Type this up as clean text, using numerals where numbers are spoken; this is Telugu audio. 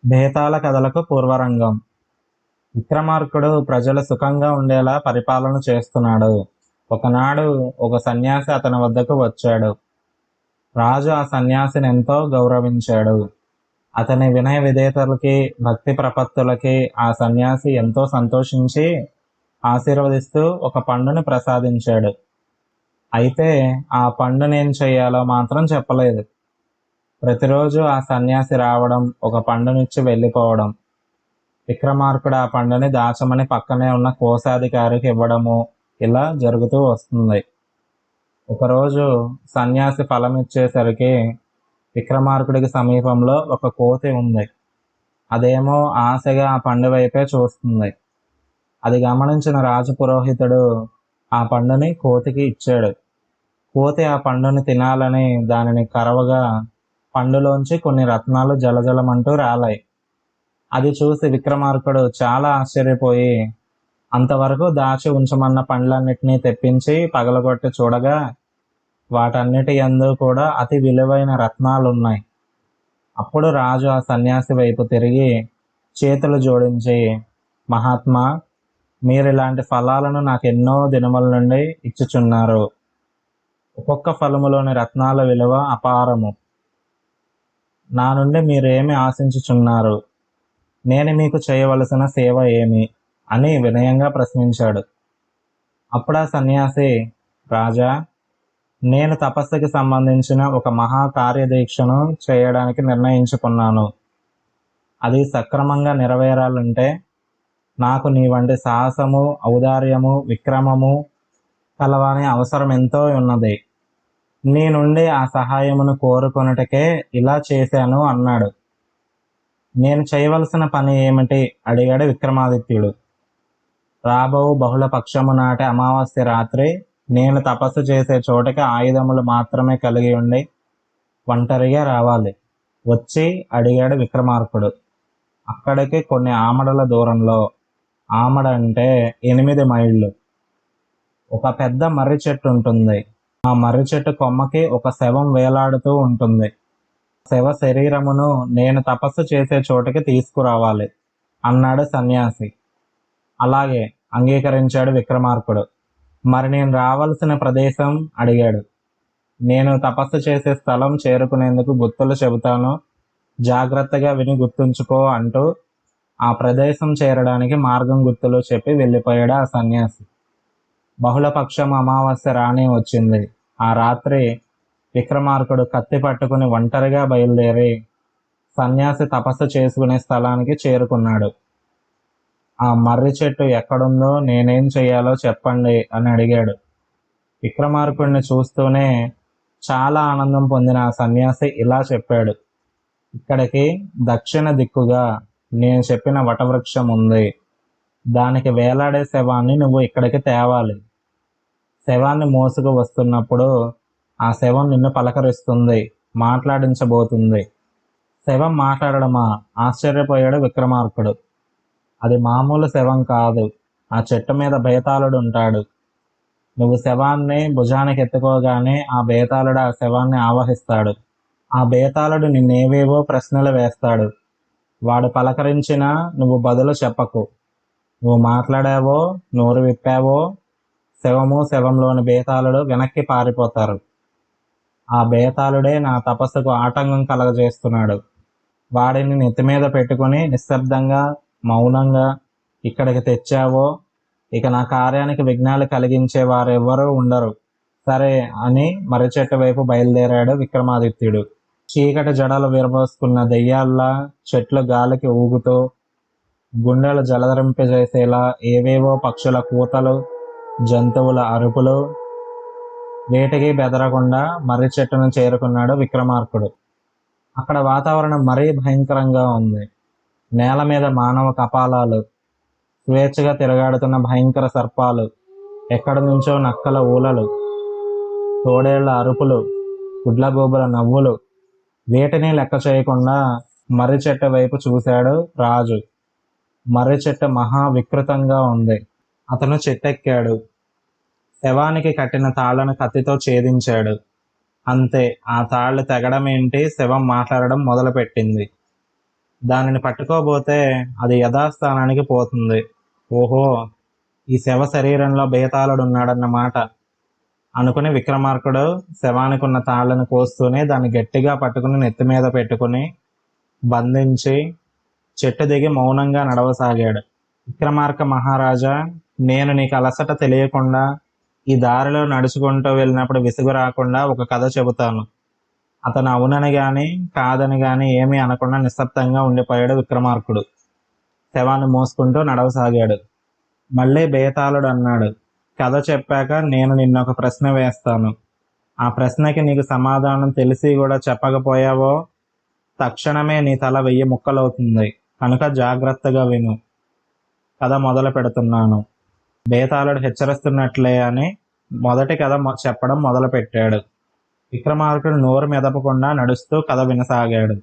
బేతాళ కథలకు పూర్వరంగం. విక్రమార్కుడు ప్రజలు సుఖంగా ఉండేలా పరిపాలన చేస్తున్నాడు. ఒకనాడు ఒక సన్యాసి అతని వద్దకు వచ్చాడు. రాజు ఆ సన్యాసిని ఎంతో గౌరవించాడు. అతని వినయ విధేయతలకి, భక్తి ప్రపత్తులకి ఆ సన్యాసి ఎంతో సంతోషించి ఆశీర్వదిస్తూ ఒక పండుని ప్రసాదించాడు. అయితే ఆ పండునేం చెయ్యాలో మాత్రం చెప్పలేదు. ప్రతిరోజు ఆ సన్యాసి రావడం, ఒక పండునిచ్చి వెళ్ళిపోవడం. విక్రమార్కుడు ఆ పండుని దాచమని పక్కనే ఉన్న కోశాధికారికి ఇవ్వడము ఇలా జరుగుతూ వస్తుంది. ఒకరోజు సన్యాసి ఫలం ఇచ్చేసరికి విక్రమార్కుడికి సమీపంలో ఒక కోతి ఉంది. అదేమో ఆశగా ఆ పండు వైపే చూస్తుంది. అది గమనించిన రాజు పురోహితుడు ఆ పండుని కోతికి ఇచ్చాడు. కోతి ఆ పండుని తినాలని దానిని కరవగా పండులోంచి కొన్ని రత్నాలు జలజలమంటూ రాలాయి. అది చూసి విక్రమార్కుడు చాలా ఆశ్చర్యపోయి అంతవరకు దాచి ఉంచమన్న పండ్లన్నిటినీ తెప్పించి పగలగొట్టి చూడగా వాటన్నిటి యందు కూడా అతి విలువైన రత్నాలున్నాయి. అప్పుడు రాజు ఆ సన్యాసి వైపు తిరిగి చేతులు జోడించి, మహాత్మా, మీరిలాంటి ఫలాలను నాకెన్నో దినముల నుండి ఇచ్చుచున్నారు. ఒక్కొక్క ఫలములోని రత్నాల విలువ అపారము. నా నుండి మీరేమి ఆశించుచున్నారు? నేను మీకు చేయవలసిన సేవ ఏమి అని వినయంగా ప్రశ్నించాడు. అప్పుడు ఆ సన్యాసి, రాజా, నేను తపస్సుకి సంబంధించిన ఒక మహా కార్యదీక్షను చేయడానికి నిర్ణయించుకున్నాను. అది సక్రమంగా నెరవేరాలంటే నాకు నీ వంటి సాహసము, ఔదార్యము, విక్రమము కలవాని అవసరం ఎంతో ఉన్నది. నీ నుండి ఆ సహాయమును కోరుకొనుటకే ఇలా చేశాను అన్నాడు. నేను చేయవలసిన పని ఏమిటి అడిగాడు విక్రమాదిత్యుడు. రాబో బహుళ పక్షము నాటి అమావాస్య రాత్రి నేను తపస్సు చేసే చోటకి ఆయుధములు మాత్రమే కలిగి ఉండి ఒంటరిగా రావాలి. వచ్చి అడిగాడు విక్రమార్కుడు. అక్కడికి కొన్ని ఆమడల దూరంలో, ఆమడ అంటే 8 మైళ్ళు, ఒక పెద్ద మర్రి చెట్టు ఉంటుంది. ఆ మర్రి చెట్టు కొమ్మకి ఒక శవం వేలాడుతూ ఉంటుంది. శవ శరీరమును నేను తపస్సు చేసే చోటకి తీసుకురావాలి అన్నాడు సన్యాసి. అలాగే అంగీకరించాడు విక్రమార్కుడు. మరి నేను రావాల్సిన ప్రదేశం అడిగాడు. నేను తపస్సు చేసే స్థలం చేరుకునేందుకు గుర్తులు చెబుతాను, జాగ్రత్తగా విని గుర్తుంచుకో అంటూ ఆ ప్రదేశం చేరడానికి మార్గం గుర్తులు చెప్పి వెళ్ళిపోయాడు ఆ సన్యాసి. బహుళపక్షం అమావాస్య రానే వచ్చింది. ఆ రాత్రి విక్రమార్కుడు కత్తి పట్టుకుని ఒంటరిగా బయలుదేరి సన్యాసి తపస్సు చేసుకునే స్థలానికి చేరుకున్నాడు. ఆ మర్రి చెట్టు ఎక్కడుందో, నేనేం చెయ్యాలో చెప్పండి అని అడిగాడు. విక్రమార్కుడిని చూస్తూనే చాలా ఆనందం పొందిన ఆ సన్యాసి ఇలా చెప్పాడు. ఇక్కడికి దక్షిణ దిక్కుగా నేను చెప్పిన వటవృక్షం ఉంది. దానికి వేలాడే శవాన్ని నువ్వు ఇక్కడికి తేవాలి. శవాన్ని మోసుకు వస్తున్నప్పుడు ఆ శవం నిన్ను పలకరిస్తుంది, మాట్లాడించబోతుంది. శవం మాట్లాడడమా? ఆశ్చర్యపోయాడు విక్రమార్కుడు. అది మామూలు శవం కాదు. ఆ చెట్టు మీద బేతాళుడు ఉంటాడు. నువ్వు శవాన్ని భుజానికి ఎత్తుకోగానే ఆ బేతాళుడు ఆ శవాన్ని ఆవహిస్తాడు. ఆ బేతాళుడు నిన్నేవేవో ప్రశ్నలు వేస్తాడు. వాడు పలకరించినా నువ్వు బదులు చెప్పకు. నువ్వు మాట్లాడావో, నోరు విప్పావో, శవము, శవంలోని బేతాళుడు వెనక్కి పారిపోతారు. ఆ బేతాళుడే నా తపస్సుకు ఆటంకం కలగజేస్తున్నాడు. వాడిని నెత్తిమీద పెట్టుకుని నిశ్శబ్దంగా, మౌనంగా ఇక్కడికి తెచ్చావో ఇక నా కార్యానికి విఘ్నాలు కలిగించే వారెవ్వరూ ఉండరు. సరే అని మర్రి చెట్టు వైపు బయలుదేరాడు విక్రమాదిత్యుడు. చీకటి జడలు విరబోసుకున్న దెయ్యాల్లా చెట్లు గాలికి ఊగుతూ, గుండెలు జలధరింపజేసేలా ఏవేవో పక్షుల కూతలు, జంతువుల అరుపులు, వేటికి బెదరకుండా మర్రి చెట్టును చేరుకున్నాడు విక్రమార్కుడు. అక్కడ వాతావరణం మరీ భయంకరంగా ఉంది. నేల మీద మానవ కపాలాలు, స్వేచ్ఛగా తిరగాడుతున్న భయంకర సర్పాలు, ఎక్కడి నుంచో నక్కల ఊలలు, తోడేళ్ల అరుపులు, గుడ్లగూబల నవ్వులు. వేటిని లెక్క చేయకుండా మర్రి చెట్టు వైపు చూశాడు రాజు. మర్రి చెట్టు మహా వికృతంగా ఉంది. అతను చెట్టెక్కాడు. శవానికి కట్టిన తాళ్లను కత్తితో ఛేదించాడు. అంతే, ఆ తాళ్లు తెగడం ఏంటి, శవం మాట్లాడడం మొదలుపెట్టింది. దానిని పట్టుకోబోతే అది యథాస్థానానికి పోతుంది. ఓహో, ఈ శవ శరీరంలో బేతాళుడున్నాడన్నమాట అనుకుని విక్రమార్కుడు శవానికి ఉన్న తాళ్లను కోస్తూనే దాన్ని గట్టిగా పట్టుకుని నెత్తి మీద పెట్టుకుని బంధించి చెట్టు దిగి మౌనంగా నడవసాగాడు. విక్రమార్క మహారాజా, నేను నీకు అలసట తెలియకుండా ఈ దారిలో నడుచుకుంటూ వెళ్ళినప్పుడు విసుగు రాకుండా ఒక కథ చెబుతాను. అతను అవునని గాని కాదని గాని ఏమీ అనకుండా నిశ్శబ్దంగా ఉండిపోయాడు విక్రమార్కుడు. శవాన్ని మోసుకుంటూ నడవసాగాడు. మళ్ళీ బేతాళుడు అన్నాడు, కథ చెప్పాక నేను నిన్నొక ప్రశ్న వేస్తాను. ఆ ప్రశ్నకి నీకు సమాధానం తెలిసి కూడా చెప్పకపోయావో తక్షణమే నీ తల 1000 ముక్కలవుతుంది. కనుక జాగ్రత్తగా విను. కథ మొదలు పెడుతున్నాను. బేతాళుడు హెచ్చరిస్తున్నట్లే అని మొదటి కథ చెప్పడం మొదలుపెట్టాడు. విక్రమార్కుడు నోరు మెదపకుండా నడుస్తూ కథ వినసాగాడు.